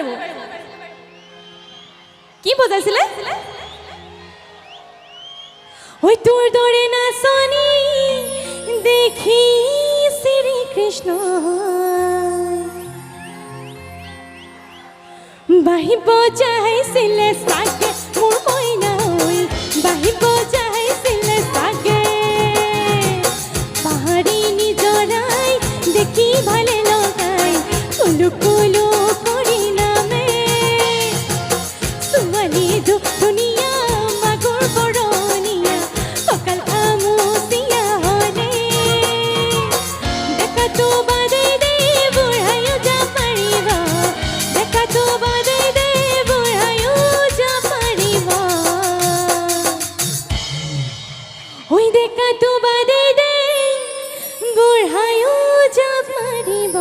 পাৰিব কি বজাইছিলে ওই তোৰ দৰে নাচনি দেখি শ্ৰী কৃষ্ণ বাহিব যাইছিলে চাগে মোৰ মইনা ঐ বাহিব যাইছিলে চাগে পাহাৰী নিজৰাই দেখি ভালে লগাই কুলু কুলু কৰি নামে ছোৱালী ধুনীয়া মাগুৰ বৰণীয়া কঁকাল খামুচিয়া হলে দেখাতো বাদে দে বুঢ়ায়ো যা পাৰিব দেখাতো বাদে দে বুঢ়ায়ো যা পাৰিব ঐ দেখাতো বাদে দে বুঢ়ায়ো যা পাৰিব